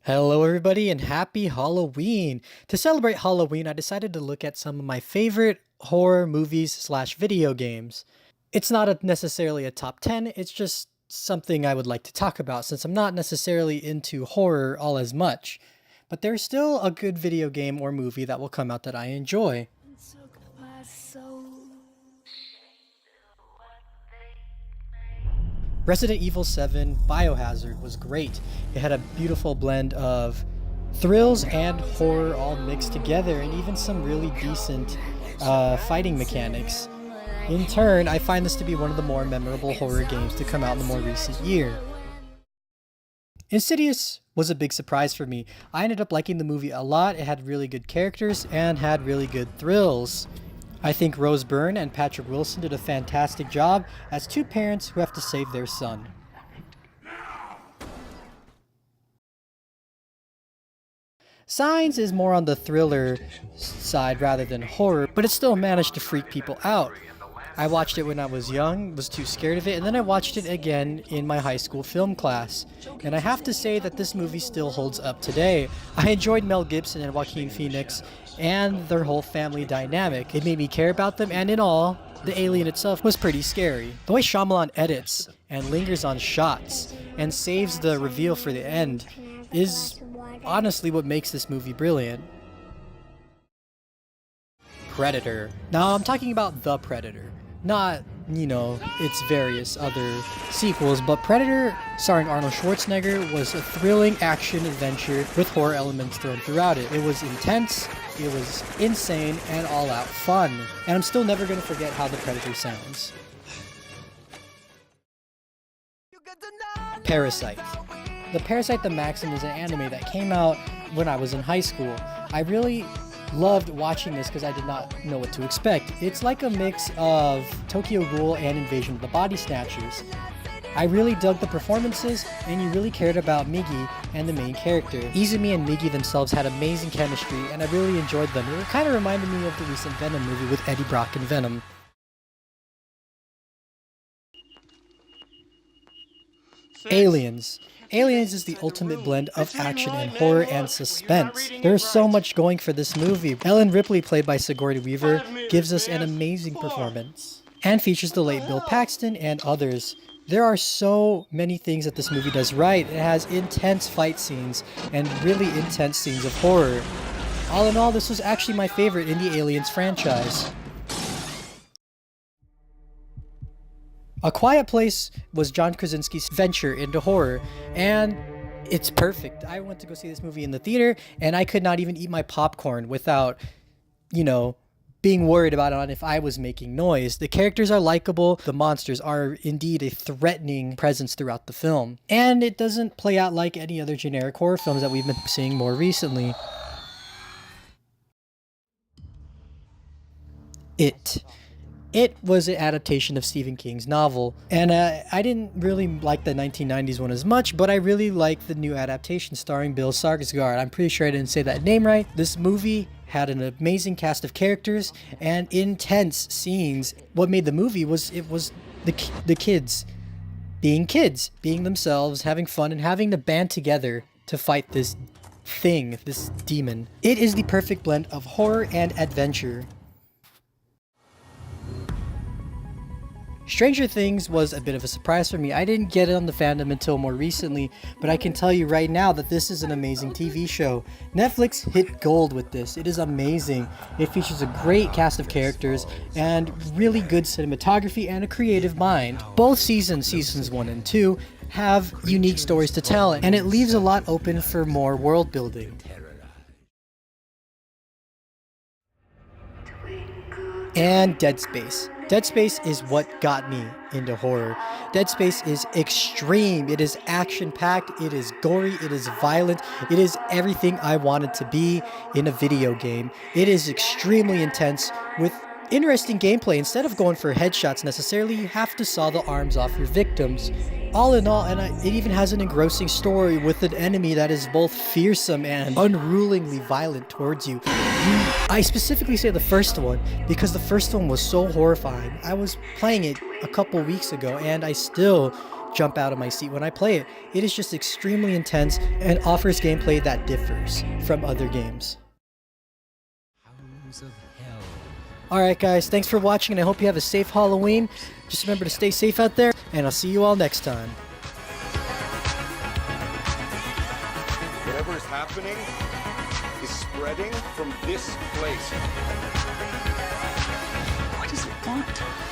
Hello, everybody, and happy Halloween! To celebrate Halloween, I decided to look at some of my favorite horror movies/slash video games. It's not necessarily a top 10, it's just something I would like to talk about since I'm not necessarily into horror all as much. But there's still a good video game or movie that will come out that I enjoy. Resident Evil 7 Biohazard was great. It had a beautiful blend of thrills and horror all mixed together, and even some really decent fighting mechanics. In turn, I find this to be one of the more memorable horror games to come out in the more recent year. Insidious was a big surprise for me. I ended up liking the movie a lot. It had really good characters and had really good thrills. I think Rose Byrne and Patrick Wilson did a fantastic job as two parents who have to save their son. Signs is more on the thriller side rather than horror, but it still managed to freak people out. I watched it when I was young, was too scared of it, and then I watched it again in my high school film class. And I have to say that this movie still holds up today. I enjoyed Mel Gibson and Joaquin Phoenix and their whole family dynamic. It made me care about them, and in all, the alien itself was pretty scary. The way Shyamalan edits and lingers on shots and saves the reveal for the end is honestly what makes this movie brilliant. Predator. Now I'm talking about The Predator, not, its various other sequels, but Predator, starring Arnold Schwarzenegger, was a thrilling action adventure with horror elements thrown throughout it. It was intense, it was insane, and all out fun. And I'm still never going to forget how the Predator sounds. Parasite. The Parasite the Maxim is an anime that came out when I was in high school. I really loved watching this because I did not know what to expect. It's like a mix of Tokyo Ghoul and Invasion of the Body Snatchers. I really dug the performances, and you really cared about Migi and the main character. Izumi and Migi themselves had amazing chemistry, and I really enjoyed them. It kind of reminded me of the recent Venom movie with Eddie Brock and Venom. Aliens. Aliens is the ultimate blend of action and horror and suspense. There's so much going for this movie. Ellen Ripley, played by Sigourney Weaver, gives us an amazing performance and features the late Bill Paxton and others. There are so many things that this movie does right. It has intense fight scenes and really intense scenes of horror. All in all, this was actually my favorite in the Aliens franchise. A Quiet Place was John Krasinski's venture into horror, and it's perfect. I went to go see this movie in the theater, and I could not even eat my popcorn without, being worried about it if I was making noise. The characters are likable, the monsters are indeed a threatening presence throughout the film, and it doesn't play out like any other generic horror films that we've been seeing more recently. It was an adaptation of Stephen King's novel, and I didn't really like the 1990s one as much, but I really like the new adaptation starring Bill Skarsgård. I'm pretty sure I didn't say that name right. This movie had an amazing cast of characters and intense scenes. What made the movie was the kids, being themselves, having fun, and having to band together to fight this thing, this demon. It is the perfect blend of horror and adventure. Stranger Things was a bit of a surprise for me. I didn't get it on the fandom until more recently, but I can tell you right now that this is an amazing TV show. Netflix hit gold with this. It is amazing. It features a great cast of characters and really good cinematography and a creative mind. Both seasons 1 and 2, have unique stories to tell, and it leaves a lot open for more world building. And Dead Space. Dead Space is what got me into horror. Dead Space is extreme. It is action-packed, it is gory, it is violent, it is everything I wanted to be in a video game. It is extremely intense with interesting gameplay. Instead of going for headshots necessarily, you have to saw the arms off your victims. All in all, and it even has an engrossing story with an enemy that is both fearsome and unrulingly violent towards you. I specifically say the first one because the first one was so horrifying. I was playing it a couple weeks ago and I still jump out of my seat when I play it. It is just extremely intense and offers gameplay that differs from other games. Alright guys, thanks for watching and I hope you have a safe Halloween. Just remember to stay safe out there, and I'll see you all next time. Whatever is happening is spreading from this place. What does it want?